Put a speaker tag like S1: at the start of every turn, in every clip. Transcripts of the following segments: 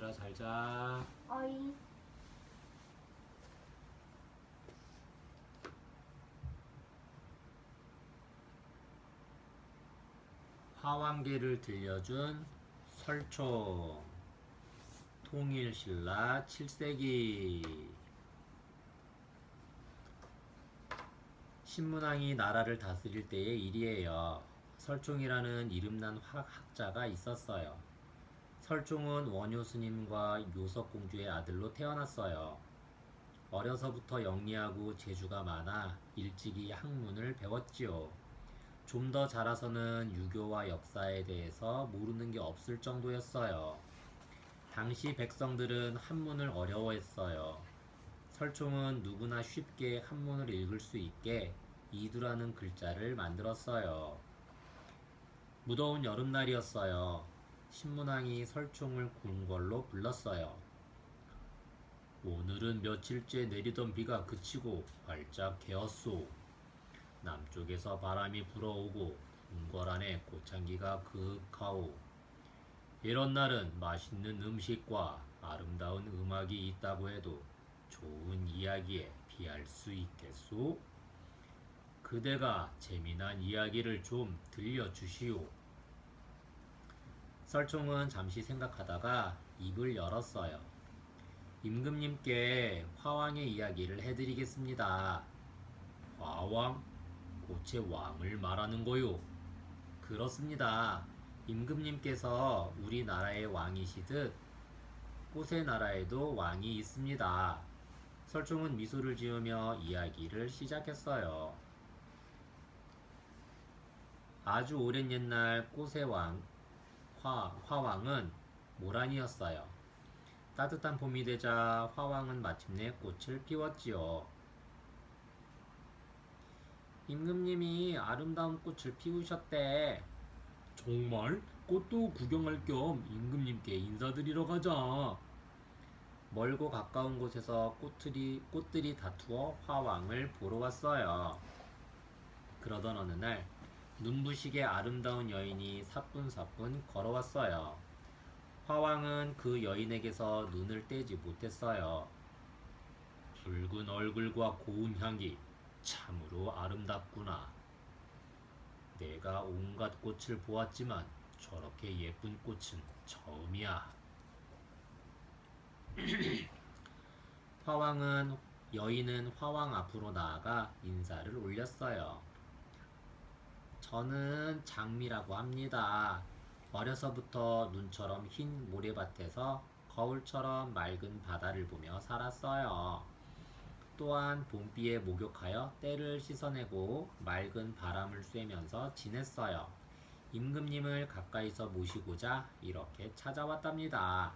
S1: 얘들아 잘 자.
S2: 어이.
S1: 화왕계를 들려준 설총. 통일신라 7세기. 신문왕이 나라를 다스릴 때의 일이에요. 설총이라는 이름난 학자가 있었어요. 설총은 원효 스님과 요석공주의 아들로 태어났어요. 어려서부터 영리하고 재주가 많아 일찍이 학문을 배웠지요. 좀 더 자라서는 유교와 역사에 대해서 모르는 게 없을 정도였어요. 당시 백성들은 한문을 어려워했어요. 설총은 누구나 쉽게 한문을 읽을 수 있게 이두라는 글자를 만들었어요. 무더운 여름날이었어요. 신문왕이 설총을 궁궐로 불렀어요. 오늘은 며칠째 내리던 비가 그치고 활짝 개었소. 남쪽에서 바람이 불어오고 궁궐 안에 꽃향기가 그윽하오. 이런 날은 맛있는 음식과 아름다운 음악이 있다고 해도 좋은 이야기에 비할 수 있겠소? 그대가 재미난 이야기를 좀 들려주시오. 설총은 잠시 생각하다가 입을 열었어요. 임금님께 화왕의 이야기를 해드리겠습니다. 화왕? 꽃의 왕을 말하는 거요. 그렇습니다. 임금님께서 우리나라의 왕이시듯 꽃의 나라에도 왕이 있습니다. 설총은 미소를 지으며 이야기를 시작했어요. 아주 오랜 옛날 꽃의 왕, 화왕은 모란이었어요. 따뜻한 봄이 되자 화왕은 마침내 꽃을 피웠지요. 임금님이 아름다운 꽃을 피우셨대. 정말? 꽃도 구경할 겸 임금님께 인사드리러 가자. 멀고 가까운 곳에서 꽃들이 다투어 화왕을 보러 왔어요. 그러던 어느 날 눈부시게 아름다운 여인이 사뿐사뿐 걸어왔어요. 화왕은 그 여인에게서 눈을 떼지 못했어요. 붉은 얼굴과 고운 향기, 참으로 아름답구나. 내가 온갖 꽃을 보았지만 저렇게 예쁜 꽃은 처음이야. 여인은 화왕 앞으로 나아가 인사를 올렸어요. 저는 장미라고 합니다. 어려서부터 눈처럼 흰 모래밭에서 거울처럼 맑은 바다를 보며 살았어요. 또한 봄비에 목욕하여 때를 씻어내고 맑은 바람을 쐬면서 지냈어요. 임금님을 가까이서 모시고자 이렇게 찾아왔답니다.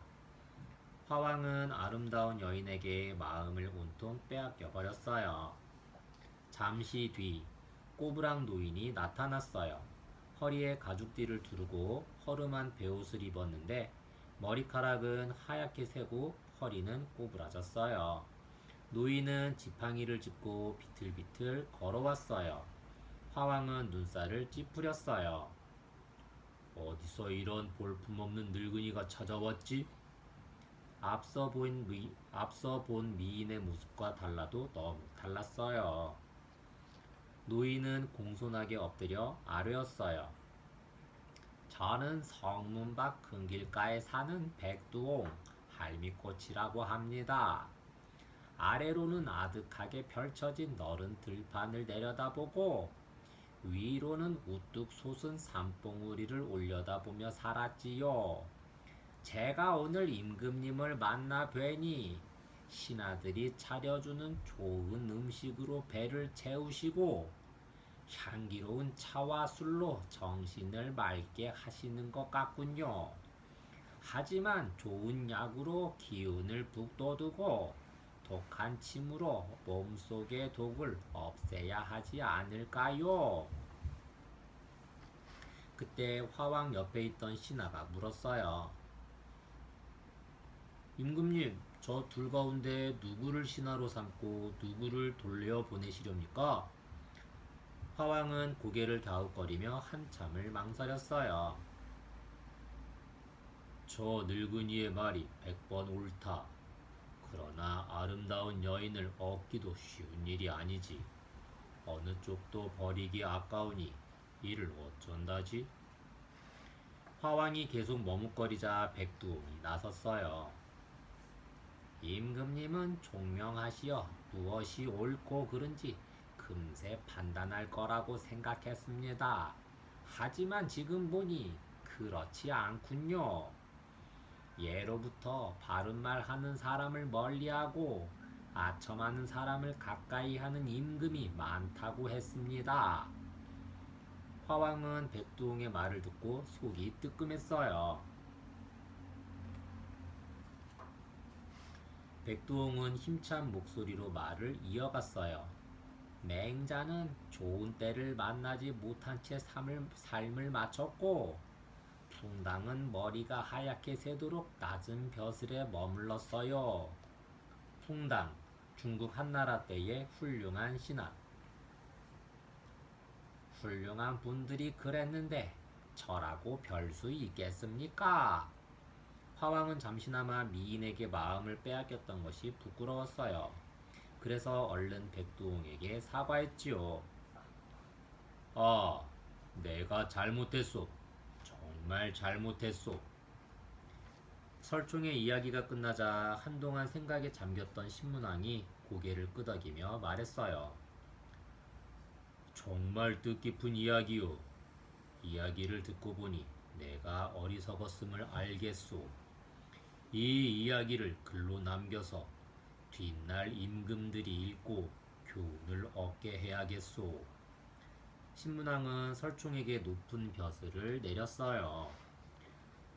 S1: 화왕은 아름다운 여인에게 마음을 온통 빼앗겨 버렸어요. 잠시 뒤 꼬부랑 노인이 나타났어요. 허리에 가죽띠를 두르고 허름한 베옷을 입었는데 머리카락은 하얗게 새고 허리는 꼬부라졌어요. 노인은 지팡이를 짚고 비틀비틀 걸어왔어요. 화왕은 눈살을 찌푸렸어요. 어디서 이런 볼품없는 늙은이가 찾아왔지? 앞서 본 미인의 모습과 달라도 너무 달랐어요. 노인은 공손하게 엎드려 아뢰었어요. 저는 성문 밖 큰 길가에 사는 백두홍 할미꽃이라고 합니다. 아래로는 아득하게 펼쳐진 너른 들판을 내려다보고 위로는 우뚝 솟은 산봉우리를 올려다보며 살았지요. 제가 오늘 임금님을 만나 뵈니 신하들이 차려주는 좋은 음식으로 배를 채우시고 향기로운 차와 술로 정신을 맑게 하시는 것 같군요. 하지만 좋은 약으로 기운을 북돋우고 독한 침으로 몸속의 독을 없애야 하지 않을까요? 그때 화왕 옆에 있던 신하가 물었어요. 임금님, 저 둘 가운데 누구를 신하로 삼고 누구를 돌려보내시렵니까? 화왕은 고개를 갸웃거리며 한참을 망설였어요. 저 늙은이의 말이 100번 옳다. 그러나 아름다운 여인을 얻기도 쉬운 일이 아니지. 어느 쪽도 버리기 아까우니 이를 어쩐다지? 화왕이 계속 머뭇거리자 백두홍이 나섰어요. 임금님은 총명하시어 무엇이 옳고 그른지 금세 판단할 거라고 생각했습니다. 하지만 지금 보니 그렇지 않군요. 예로부터 바른 말 하는 사람을 멀리하고 아첨하는 사람을 가까이 하는 임금이 많다고 했습니다. 화왕은 백두홍의 말을 듣고 속이 뜨끔했어요. 백두홍은 힘찬 목소리로 말을 이어갔어요. 맹자는 좋은 때를 만나지 못한 채 삶을 마쳤고 풍당은 머리가 하얗게 새도록 낮은 벼슬에 머물렀어요. 풍당, 중국 한나라 때의 훌륭한 신하. 훌륭한 분들이 그랬는데 저라고 별 수 있겠습니까? 화왕은 잠시나마 미인에게 마음을 빼앗겼던 것이 부끄러웠어요. 그래서 얼른 백두홍에게 사과했지요. 아, 내가 잘못했소. 정말 잘못했소. 설총의 이야기가 끝나자 한동안 생각에 잠겼던 신문왕이 고개를 끄덕이며 말했어요. 정말 뜻깊은 이야기요. 이야기를 듣고 보니 내가 어리석었음을 알겠소. 이 이야기를 글로 남겨서 뒷날 임금들이 읽고 교훈을 얻게 해야겠소. 신문왕은 설총에게 높은 벼슬을 내렸어요.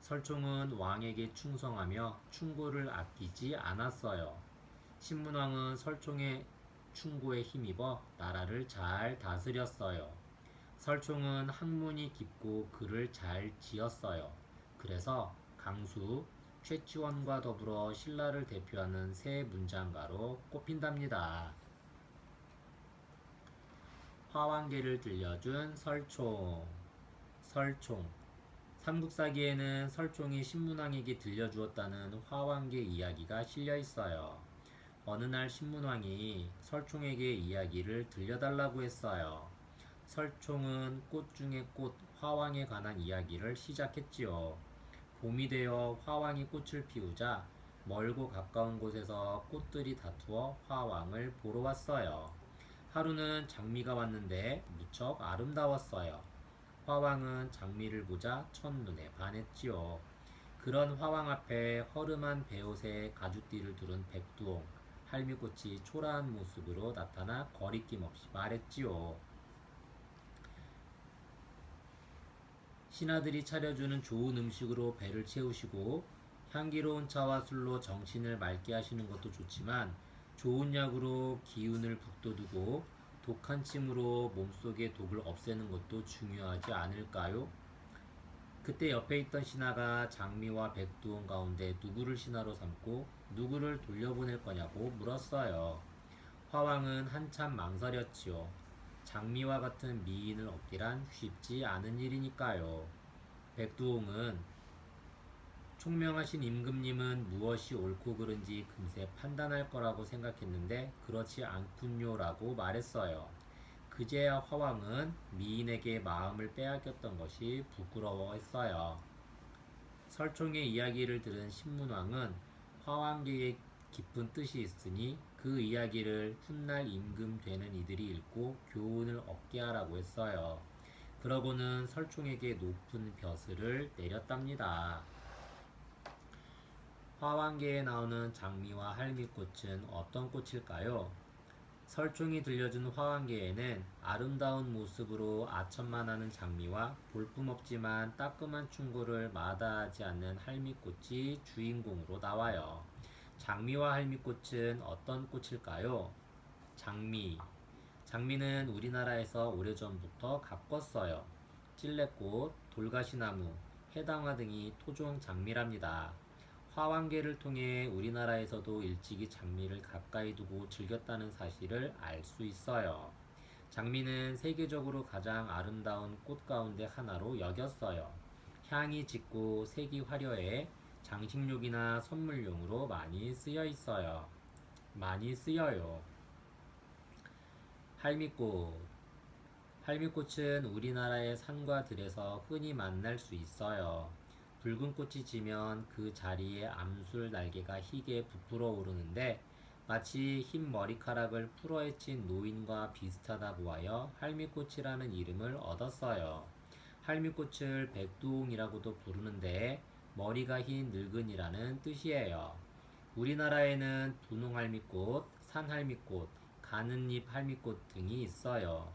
S1: 설총은 왕에게 충성하며 충고를 아끼지 않았어요. 신문왕은 설총의 충고에 힘입어 나라를 잘 다스렸어요. 설총은 학문이 깊고 글을 잘 지었어요. 그래서 강수, 최치원과 더불어 신라를 대표하는 새 문장가로 꼽힌답니다. 화왕계를 들려준 설총. 설총. 삼국사기에는 설총이 신문왕에게 들려주었다는 화왕계 이야기가 실려 있어요. 어느 날 신문왕이 설총에게 이야기를 들려달라고 했어요. 설총은 꽃 중의 꽃 화왕에 관한 이야기를 시작했지요. 봄이 되어 화왕이 꽃을 피우자 멀고 가까운 곳에서 꽃들이 다투어 화왕을 보러 왔어요. 하루는 장미가 왔는데 무척 아름다웠어요. 화왕은 장미를 보자 첫눈에 반했지요. 그런 화왕 앞에 허름한 베옷에 가죽띠를 두른 백두홍, 할미꽃이 초라한 모습으로 나타나 거리낌 없이 말했지요. 신하들이 차려주는 좋은 음식으로 배를 채우시고 향기로운 차와 술로 정신을 맑게 하시는 것도 좋지만 좋은 약으로 기운을 북돋우고 독한 침으로 몸속의 독을 없애는 것도 중요하지 않을까요? 그때 옆에 있던 신하가 장미와 백두홍 가운데 누구를 신하로 삼고 누구를 돌려보낼 거냐고 물었어요. 화왕은 한참 망설였지요. 장미와 같은 미인을 얻기란 쉽지 않은 일이니까요. 백두홍은 총명하신 임금님은 무엇이 옳고 그른지 금세 판단할 거라고 생각했는데 그렇지 않군요라고 말했어요. 그제야 화왕은 미인에게 마음을 빼앗겼던 것이 부끄러워했어요. 설총의 이야기를 들은 신문왕은 화왕계에 깊은 뜻이 있으니 그 이야기를 훗날 임금 되는 이들이 읽고 교훈을 얻게 하라고 했어요. 그러고는 설총에게 높은 벼슬을 내렸답니다. 화왕계에 나오는 장미와 할미꽃은 어떤 꽃일까요? 설총이 들려준 화왕계에는 아름다운 모습으로 아첨만하는 장미와 볼품없지만 따끔한 충고를 마다하지 않는 할미꽃이 주인공으로 나와요. 장미와 할미꽃은 어떤 꽃일까요? 장미. 장미는 우리나라에서 오래전부터 가꿨어요. 찔레꽃, 돌가시나무, 해당화 등이 토종 장미랍니다. 화왕계를 통해 우리나라에서도 일찍이 장미를 가까이 두고 즐겼다는 사실을 알 수 있어요. 장미는 세계적으로 가장 아름다운 꽃 가운데 하나로 여겼어요. 향이 짙고 색이 화려해 장식용이나 선물용으로 많이 쓰여요. 할미꽃. 할미꽃은 우리나라의 산과 들에서 흔히 만날 수 있어요. 붉은 꽃이 지면 그 자리에 암술 날개가 희게 부풀어 오르는데 마치 흰 머리카락을 풀어헤친 노인과 비슷하다 보아여 할미꽃이라는 이름을 얻었어요. 할미꽃을 백두홍이라고도 부르는데 머리가 흰 늙은이라는 뜻이에요. 우리나라에는 분홍할미꽃, 산할미꽃, 가는잎 할미꽃 등이 있어요.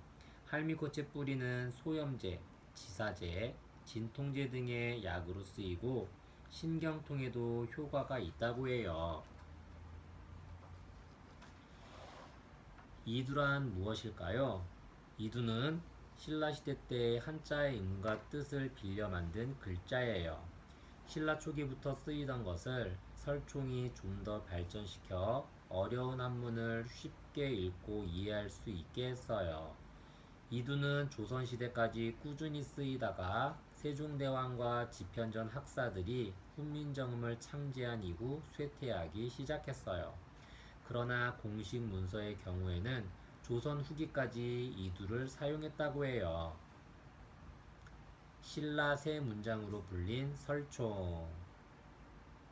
S1: 할미꽃의 뿌리는 소염제, 지사제, 진통제 등의 약으로 쓰이고 신경통에도 효과가 있다고 해요. 이두란 무엇일까요? 이두는 신라시대 때 한자의 음과 뜻을 빌려 만든 글자예요. 신라 초기부터 쓰이던 것을 설총이 좀 더 발전시켜 어려운 한문을 쉽게 읽고 이해할 수 있게 했어요. 이두는 조선시대까지 꾸준히 쓰이다가 세종대왕과 집현전 학사들이 훈민정음을 창제한 이후 쇠퇴하기 시작했어요. 그러나 공식 문서의 경우에는 조선 후기까지 이두를 사용했다고 해요. 신라 세 문장으로 불린 설총.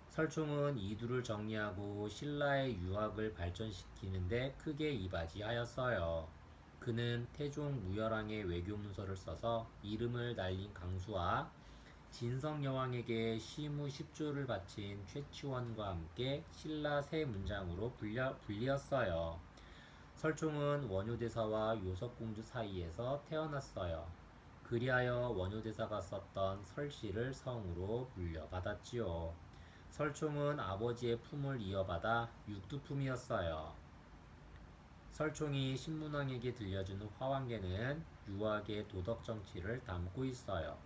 S1: 설총은 이두를 정리하고 신라의 유학을 발전시키는데 크게 이바지하였어요. 그는 태종 무열왕의 외교문서를 써서 이름을 날린 강수와 진성여왕에게 시무 10조를 바친 최치원과 함께 신라 세 문장으로 불리었어요. 설총은 원효대사와 요섭공주 사이에서 태어났어요. 그리하여 원효대사가 썼던 설시를 성으로 물려받았지요. 설총은 아버지의 품을 이어받아 육두품이었어요. 설총이 신문왕에게 들려준 화왕계는 유학의 도덕 정치를 담고 있어요.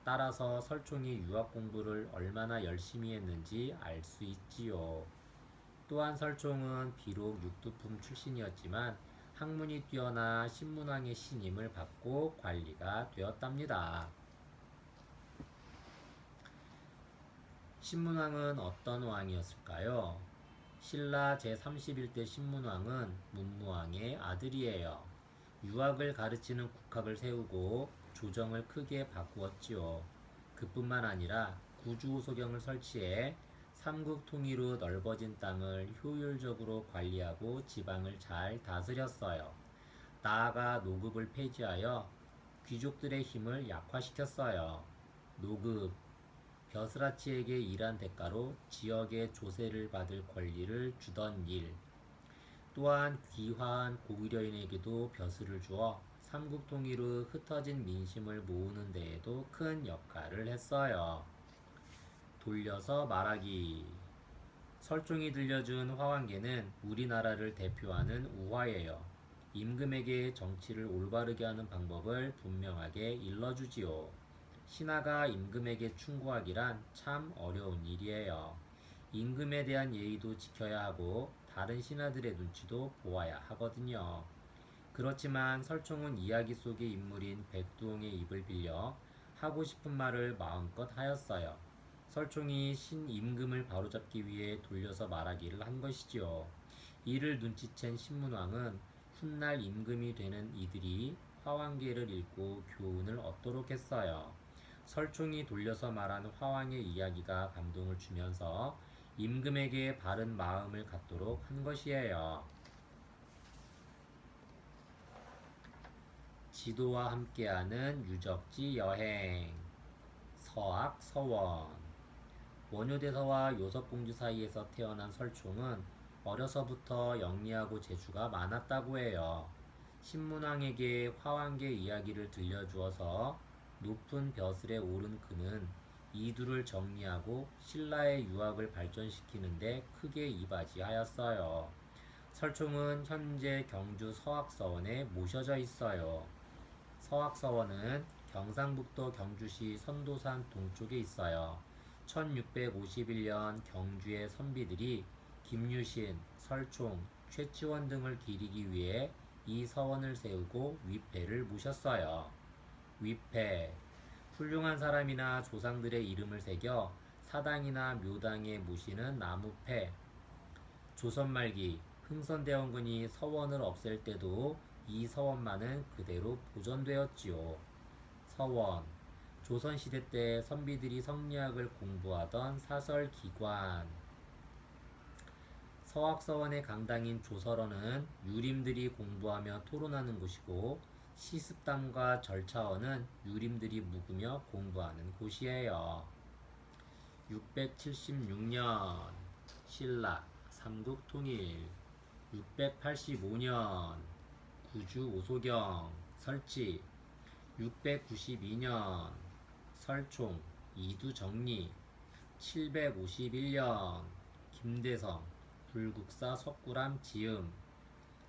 S1: 따라서 설총이 유학 공부를 얼마나 열심히 했는지 알 수 있지요. 또한 설총은 비록 육두품 출신이었지만 학문이 뛰어나 신문왕의 신임을 받고 관리가 되었답니다. 신문왕은 어떤 왕이었을까요? 신라 제31대 신문왕은 문무왕의 아들이에요. 유학을 가르치는 국학을 세우고 조정을 크게 바꾸었지요. 그뿐만 아니라 구주호소경을 설치해 삼국 통일 후 넓어진 땅을 효율적으로 관리하고 지방을 잘 다스렸어요. 나아가 노급을 폐지하여 귀족들의 힘을 약화시켰어요. 노급, 벼슬아치에게 일한 대가로 지역의 조세를 받을 권리를 주던 일, 또한 귀화한 고구려인에게도 벼슬을 주어 삼국 통일 후 흩어진 민심을 모으는 데에도 큰 역할을 했어요. 돌려서 말하기. 설총이 들려준 화왕계는 우리나라를 대표하는 우화예요. 임금에게 정치를 올바르게 하는 방법을 분명하게 일러주지요. 신하가 임금에게 충고하기란 참 어려운 일이에요. 임금에 대한 예의도 지켜야 하고 다른 신하들의 눈치도 보아야 하거든요. 그렇지만 설총은 이야기 속의 인물인 백두홍의 입을 빌려 하고 싶은 말을 마음껏 하였어요. 설총이 신임금을 바로잡기 위해 돌려서 말하기를 한 것이지요. 이를 눈치챈 신문왕은 훗날 임금이 되는 이들이 화왕계를 읽고 교훈을 얻도록 했어요. 설총이 돌려서 말한 화왕의 이야기가 감동을 주면서 임금에게 바른 마음을 갖도록 한 것이에요. 지도와 함께하는 유적지 여행. 서악, 서원. 원효대사와 요섭공주 사이에서 태어난 설총은 어려서부터 영리하고 재주가 많았다고 해요. 신문왕에게 화왕계 이야기를 들려주어서 높은 벼슬에 오른 그는 이두를 정리하고 신라의 유학을 발전시키는데 크게 이바지하였어요. 설총은 현재 경주 서학서원에 모셔져 있어요. 서학서원은 경상북도 경주시 선도산 동쪽에 있어요. 1651년 경주의 선비들이 김유신, 설총, 최치원 등을 기리기 위해 이 서원을 세우고 위패를 모셨어요. 위패, 훌륭한 사람이나 조상들의 이름을 새겨 사당이나 묘당에 모시는 나무패. 조선 말기 흥선대원군이 서원을 없앨 때도 이 서원만은 그대로 보존되었지요. 서원. 조선시대 때 선비들이 성리학을 공부하던 사설기관. 서학서원의 강당인 조설원은 유림들이 공부하며 토론하는 곳이고, 시습담과 절차원은 유림들이 묵으며 공부하는 곳이에요. 676년 신라 삼국통일. 685년 구주 오소경 설치. 692년 설총 이두정리. 751년 김대성 불국사 석굴암 지음.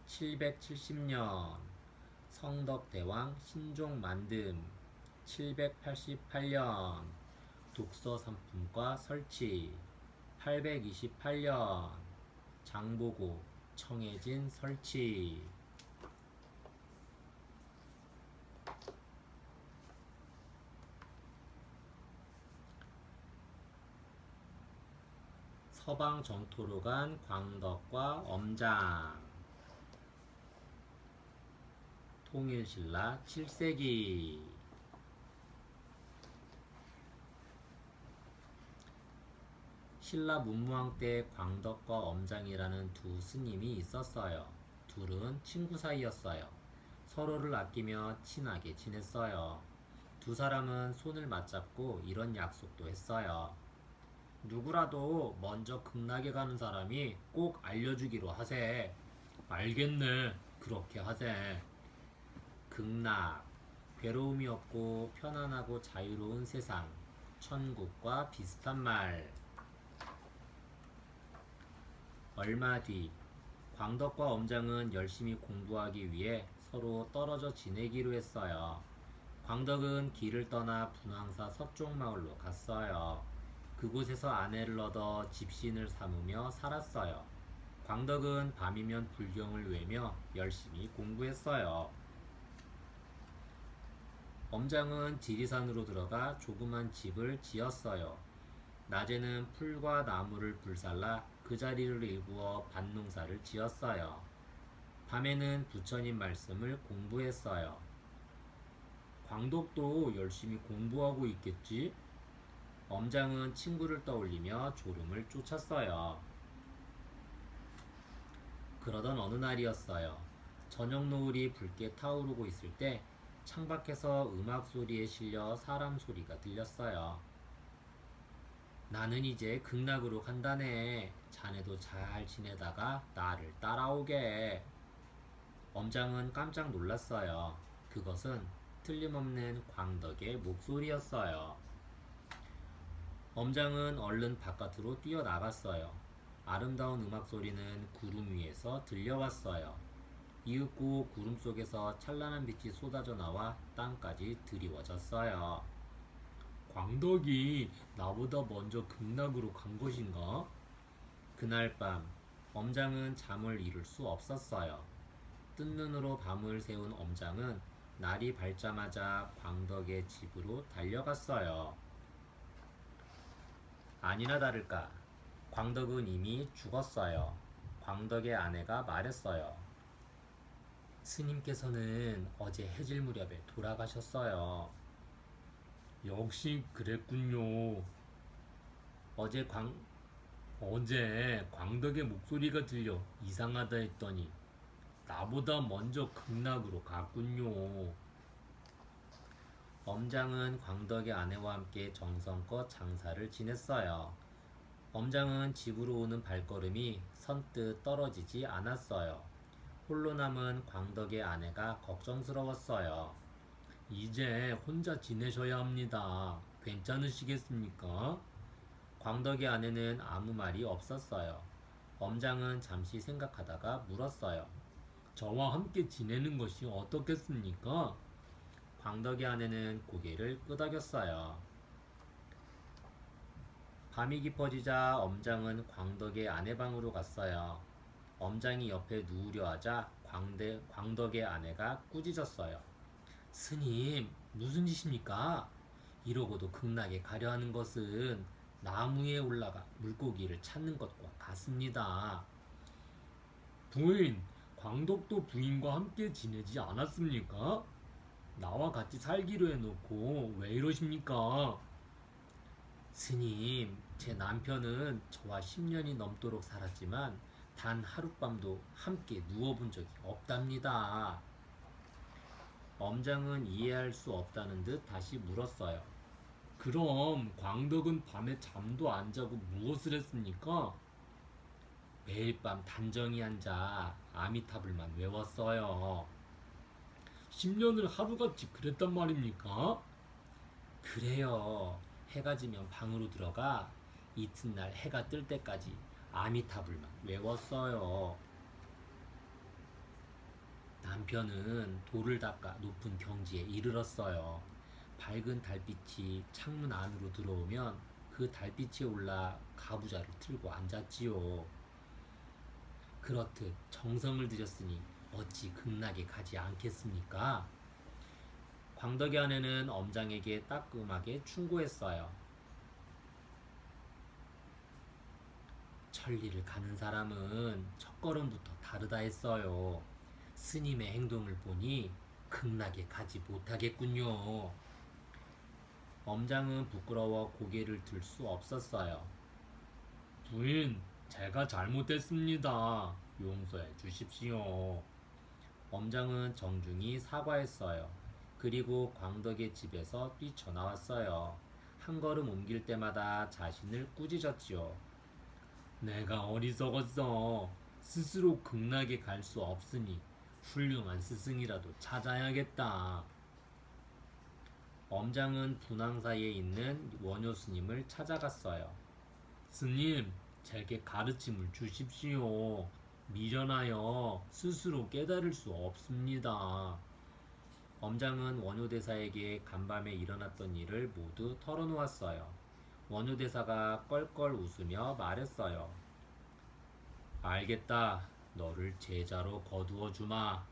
S1: 770년 성덕대왕 신종 만듦. 788년 독서상품과 설치. 828년 장보고 청해진 설치. 서방 정토로 간 광덕과 엄장. 통일신라 7세기. 신라 문무왕 때 광덕과 엄장이라는 두 스님이 있었어요. 둘은 친구 사이였어요. 서로를 아끼며 친하게 지냈어요. 두 사람은 손을 맞잡고 이런 약속도 했어요. 누구라도 먼저 극락에 가는 사람이 꼭 알려주기로 하세. 알겠네. 그렇게 하세. 극락. 괴로움이 없고 편안하고 자유로운 세상. 천국과 비슷한 말. 얼마 뒤 광덕과 엄장은 열심히 공부하기 위해 서로 떨어져 지내기로 했어요. 광덕은 길을 떠나 분황사 서쪽마을로 갔어요. 그곳에서 아내를 얻어 집신을 삼으며 살았어요. 광덕은 밤이면 불경을 외며 열심히 공부했어요. 엄장은 지리산으로 들어가 조그만 집을 지었어요. 낮에는 풀과 나무를 불살라 그 자리를 일구어 밭농사를 지었어요. 밤에는 부처님 말씀을 공부했어요. 광덕도 열심히 공부하고 있겠지? 엄장은 친구를 떠올리며 졸음을 쫓았어요. 그러던 어느 날이었어요. 저녁 노을이 붉게 타오르고 있을 때 창밖에서 음악 소리에 실려 사람 소리가 들렸어요. 나는 이제 극락으로 간다네. 자네도 잘 지내다가 나를 따라오게. 엄장은 깜짝 놀랐어요. 그것은 틀림없는 광덕의 목소리였어요. 엄장은 얼른 바깥으로 뛰어나갔어요. 아름다운 음악 소리는 구름 위에서 들려왔어요. 이윽고 구름 속에서 찬란한 빛이 쏟아져 나와 땅까지 드리워졌어요. 광덕이 나보다 먼저 극락으로 간 것인가? 그날 밤 엄장은 잠을 이룰 수 없었어요. 뜬 눈으로 밤을 새운 엄장은 날이 밝자마자 광덕의 집으로 달려갔어요. 아니나 다를까 광덕은 이미 죽었어요. 광덕의 아내가 말했어요. 스님께서는 어제 해질 무렵에 돌아가셨어요. 역시 그랬군요. 어제 광덕의 목소리가 들려 이상하다 했더니 나보다 먼저 극락으로 갔군요. 엄장은 광덕의 아내와 함께 정성껏 장사를 지냈어요. 엄장은 집으로 오는 발걸음이 선뜻 떨어지지 않았어요. 홀로 남은 광덕의 아내가 걱정스러웠어요. 이제 혼자 지내셔야 합니다. 괜찮으시겠습니까? 광덕의 아내는 아무 말이 없었어요. 엄장은 잠시 생각하다가 물었어요. 저와 함께 지내는 것이 어떻겠습니까? 광덕의 아내는 고개를 끄덕였어요. 밤이 깊어지자 엄장은 광덕의 아내 방으로 갔어요. 엄장이 옆에 누우려 하자 광덕의 아내가 꾸짖었어요. 스님, 무슨 짓입니까? 이러고도 극락에 가려 하는 것은 나무에 올라가 물고기를 찾는 것과 같습니다.
S2: 부인, 광덕도 부인과 함께 지내지 않았습니까? 나와 같이 살기로 해놓고 왜 이러십니까?
S1: 스님, 제 남편은 저와 10년이 넘도록 살았지만 단 하룻밤도 함께 누워본 적이 없답니다. 엄장은 이해할 수 없다는 듯 다시 물었어요.
S2: 그럼 광덕은 밤에 잠도 안 자고 무엇을 했습니까?
S1: 매일 밤 단정히 앉아 아미타불만 외웠어요.
S2: 10년을 하루같이 그랬단 말입니까?
S1: 그래요. 해가 지면 방으로 들어가 이튿날 해가 뜰 때까지 아미타불만 외웠어요. 남편은 돌을 닦아 높은 경지에 이르렀어요. 밝은 달빛이 창문 안으로 들어오면 그 달빛에 올라 가부좌를 틀고 앉았지요. 그렇듯 정성을 들였으니 어찌 극락에 가지 않겠습니까? 광덕의 아내는 엄장에게 따끔하게 충고했어요. 천리를 가는 사람은 첫걸음부터 다르다 했어요. 스님의 행동을 보니 극락에 가지 못하겠군요. 엄장은 부끄러워 고개를 들 수 없었어요.
S2: 부인, 제가 잘못했습니다. 용서해 주십시오.
S1: 엄장은 정중히 사과했어요. 그리고 광덕의 집에서 뛰쳐나왔어요. 한 걸음 옮길 때마다 자신을 꾸짖었지요.
S2: 내가 어리석었어. 스스로 극락에 갈 수 없으니 훌륭한 스승이라도 찾아야겠다.
S1: 엄장은 분황사에 있는 원효 스님을 찾아갔어요.
S2: 스님, 제게 가르침을 주십시오. 미련하여 스스로 깨달을 수 없습니다.
S1: 엄장은 원효대사에게 간밤에 일어났던 일을 모두 털어놓았어요. 원효대사가 껄껄 웃으며 말했어요. 알겠다. 너를 제자로 거두어 주마.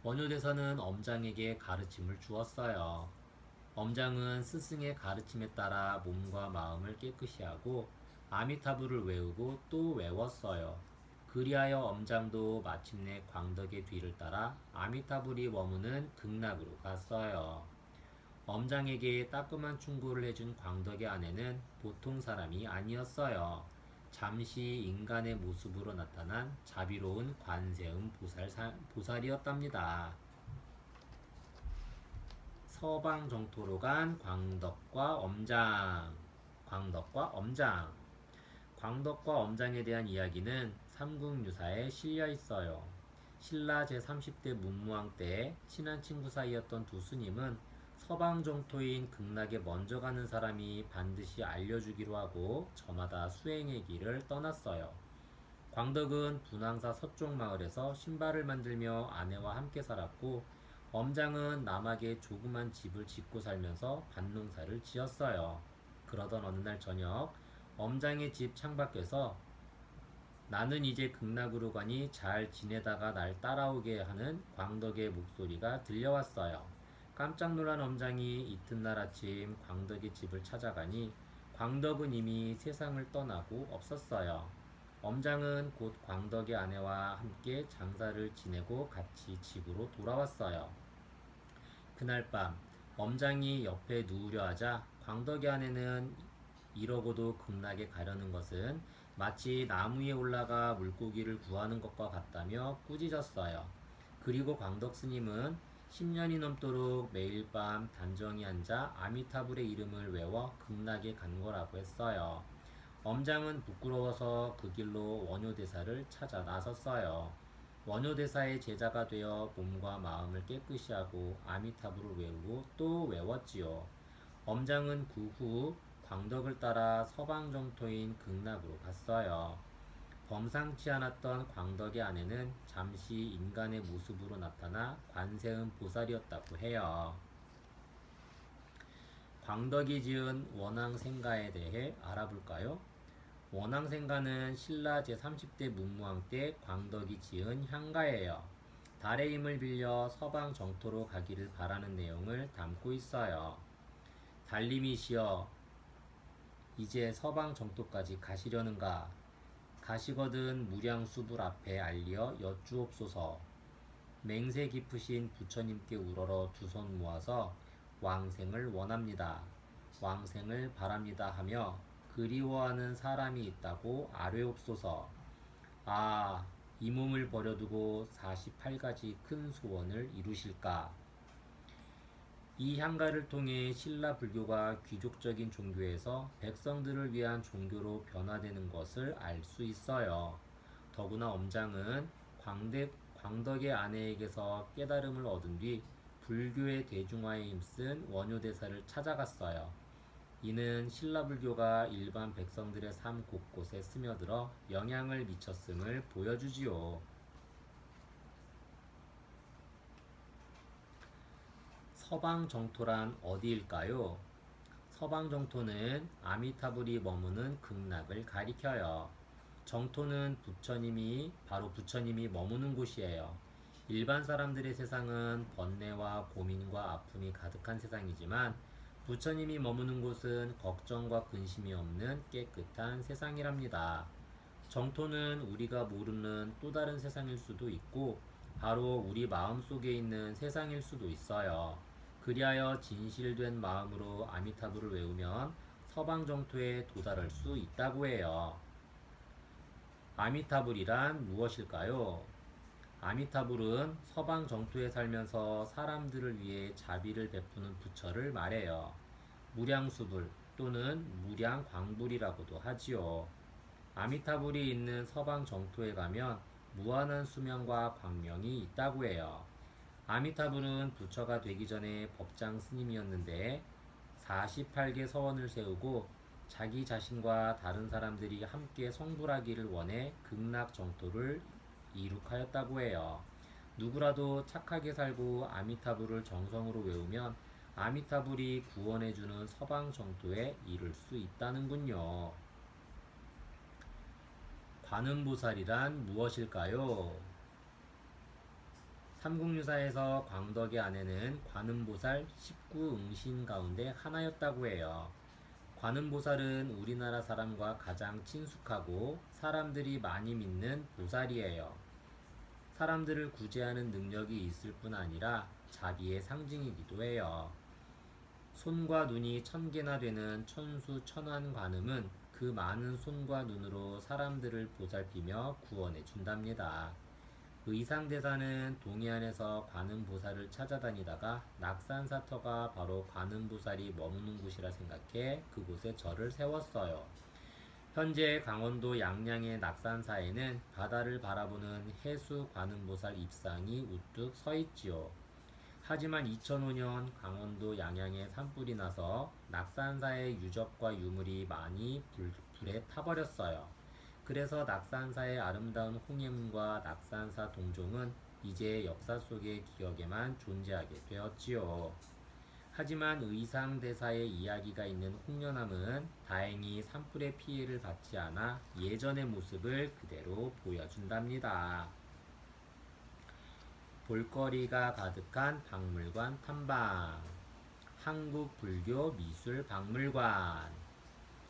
S1: 원효대사는 엄장에게 가르침을 주었어요. 엄장은 스승의 가르침에 따라 몸과 마음을 깨끗이 하고 아미타불을 외우고 또 외웠어요. 그리하여 엄장도 마침내 광덕의 뒤를 따라 아미타불이 머무는 극락으로 갔어요. 엄장에게 따끔한 충고를 해준 광덕의 아내는 보통 사람이 아니었어요. 잠시 인간의 모습으로 나타난 자비로운 관세음 보살이었답니다. 서방 정토로 간 광덕과 엄장. 광덕과 엄장. 광덕과 엄장에 대한 이야기는 삼국유사에 실려 있어요. 신라 제30대 문무왕 때 친한 친구 사이였던 두 스님은 서방 정토인 극락에 먼저 가는 사람이 반드시 알려주기로 하고 저마다 수행의 길을 떠났어요. 광덕은 분황사 서쪽 마을에서 신발을 만들며 아내와 함께 살았고 엄장은 남학에 조그만 집을 짓고 살면서 밭농사를 지었어요. 그러던 어느 날 저녁 엄장의 집 창밖에서 나는 이제 극락으로 가니 잘 지내다가 날 따라오게 하는 광덕의 목소리가 들려왔어요. 깜짝 놀란 엄장이 이튿날 아침 광덕의 집을 찾아가니 광덕은 이미 세상을 떠나고 없었어요. 엄장은 곧 광덕의 아내와 함께 장사를 지내고 같이 집으로 돌아왔어요. 그날 밤 엄장이 옆에 누우려 하자 광덕의 아내는 이러고도 극락에 가려는 것은 마치 나무 위에 올라가 물고기를 구하는 것과 같다며 꾸짖었어요. 그리고 광덕 스님은 10년이 넘도록 매일 밤 단정히 앉아 아미타불의 이름을 외워 극락에 간 거라고 했어요. 엄장은 부끄러워서 그 길로 원효대사를 찾아 나섰어요. 원효대사의 제자가 되어 몸과 마음을 깨끗이 하고 아미타불을 외우고 또 외웠지요. 엄장은 그 후 광덕을 따라 서방정토인 극락으로 갔어요. 범상치 않았던 광덕의 아내는 잠시 인간의 모습으로 나타나 관세음 보살이었다고 해요. 광덕이 지은 원앙생가에 대해 알아볼까요? 원앙생가는 신라 제30대 문무왕 때 광덕이 지은 향가예요. 달의 힘을 빌려 서방 정토로 가기를 바라는 내용을 담고 있어요. 달님이시여 이제 서방 정토까지 가시려는가? 가시거든 무량수불 앞에 알리어 여쭈옵소서. 맹세 깊으신 부처님께 우러러 두 손 모아서 왕생을 원합니다. 왕생을 바랍니다 하며 그리워하는 사람이 있다고 아뢰옵소서. 아, 이 몸을 버려두고 48가지 큰 소원을 이루실까? 이 향가를 통해 신라 불교가 귀족적인 종교에서 백성들을 위한 종교로 변화되는 것을 알 수 있어요. 더구나 엄장은 광덕의 아내에게서 깨달음을 얻은 뒤 불교의 대중화에 힘쓴 원효대사를 찾아갔어요. 이는 신라 불교가 일반 백성들의 삶 곳곳에 스며들어 영향을 미쳤음을 보여주지요. 서방 정토란 어디일까요? 서방 정토는 아미타불이 머무는 극락을 가리켜요. 정토는 바로 부처님이 머무는 곳이에요. 일반 사람들의 세상은 번뇌와 고민과 아픔이 가득한 세상이지만 부처님이 머무는 곳은 걱정과 근심이 없는 깨끗한 세상이랍니다. 정토는 우리가 모르는 또 다른 세상일 수도 있고 바로 우리 마음 속에 있는 세상일 수도 있어요. 그리하여 진실된 마음으로 아미타불을 외우면 서방 정토에 도달할 수 있다고 해요. 아미타불이란 무엇일까요? 아미타불은 서방 정토에 살면서 사람들을 위해 자비를 베푸는 부처를 말해요. 무량수불 또는 무량광불이라고도 하지요. 아미타불이 있는 서방 정토에 가면 무한한 수명과 광명이 있다고 해요. 아미타불은 부처가 되기 전에 법장 스님이었는데 48개 서원을 세우고 자기 자신과 다른 사람들이 함께 성불하기를 원해 극락 정토를 이룩하였다고 해요. 누구라도 착하게 살고 아미타불을 정성으로 외우면 아미타불이 구원해주는 서방 정토에 이를 수 있다는군요. 관음보살이란 무엇일까요? 삼국유사에서 광덕의 아내는 관음보살 19응신 가운데 하나였다고 해요. 관음보살은 우리나라 사람과 가장 친숙하고 사람들이 많이 믿는 보살이에요. 사람들을 구제하는 능력이 있을 뿐 아니라 자비의 상징이기도 해요. 손과 눈이 1000개나 되는 천수천환 관음은 그 많은 손과 눈으로 사람들을 보살피며 구원해 준답니다. 의상대사는 동해안에서 관음보살을 찾아다니다가 낙산사터가 바로 관음보살이 머무는 곳이라 생각해 그곳에 절을 세웠어요. 현재 강원도 양양의 낙산사에는 바다를 바라보는 해수 관음보살 입상이 우뚝 서 있지요. 하지만 2005년 강원도 양양에 산불이 나서 낙산사의 유적과 유물이 많이 불에 타버렸어요. 그래서 낙산사의 아름다운 홍해문과 낙산사 동종은 이제 역사 속의 기억에만 존재하게 되었지요. 하지만 의상대사의 이야기가 있는 홍련암은 다행히 산불의 피해를 받지 않아 예전의 모습을 그대로 보여준답니다. 볼거리가 가득한 박물관 탐방. 한국불교미술박물관.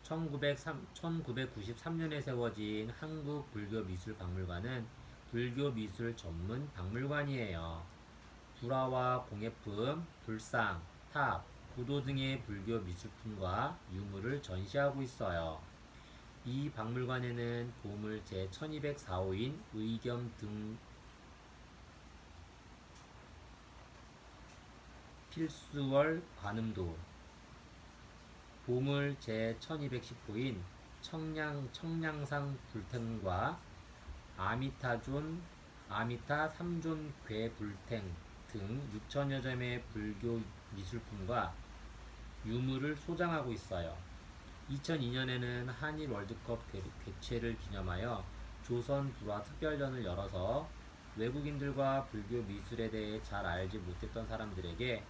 S1: 1993년에 세워진 한국불교미술박물관은 불교미술 전문 박물관이에요. 불화와 공예품, 불상, 탑, 구도 등의 불교 미술품과 유물을 전시하고 있어요. 이 박물관에는 보물 제1204호인 의겸 등 필수월 관음도, 보물 제1210호인 청량상 불탱과 아미타 3존 괴불탱 등 6천여 점의 불교 미술품과 유물을 소장하고 있어요. 2002년에는 한일 월드컵 개최를 기념하여 조선 불화 특별전을 열어서 외국인들과 불교 미술에 대해 잘 알지 못했던 사람들에게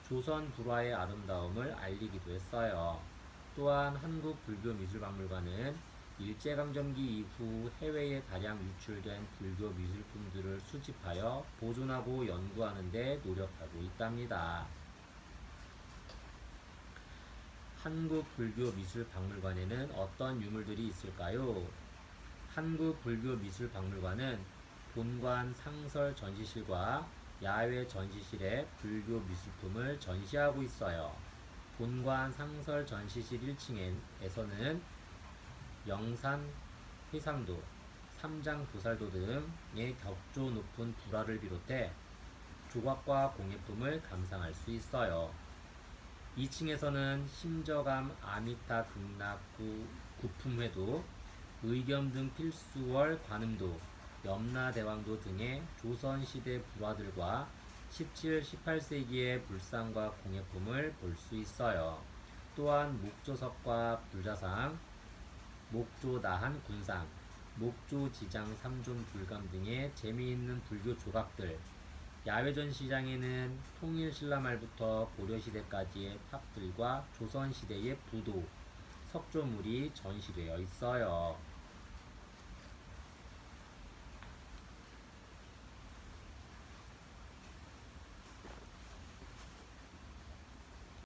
S1: 조선 불화의 아름다움을 알리기도 했어요. 또한 한국불교미술박물관은 일제강점기 이후 해외에 다량 유출된 불교 미술품들을 수집하여 보존하고 연구하는 데 노력하고 있답니다. 한국불교미술박물관에는 어떤 유물들이 있을까요? 한국불교미술박물관은 본관 상설 전시실과 야외 전시실에 불교 미술품을 전시하고 있어요. 본관 상설 전시실 1층에서는 영산 회상도, 삼장 보살도 등의 격조 높은 불화를 비롯해 조각과 공예품을 감상할 수 있어요. 2층에서는 심저감 아미타 극락구 구품회도, 의겸 등 필수월 관음도, 염라대왕도 등의 조선시대 불화들과 17, 18세기의 불상과 공예품을 볼 수 있어요. 또한 목조석과 불자상, 목조나한 군상, 목조지장 3존 불감 등의 재미있는 불교 조각들, 야외 전시장에는 통일신라 말부터 고려시대까지의 탑들과 조선시대의 부도, 석조물이 전시되어 있어요.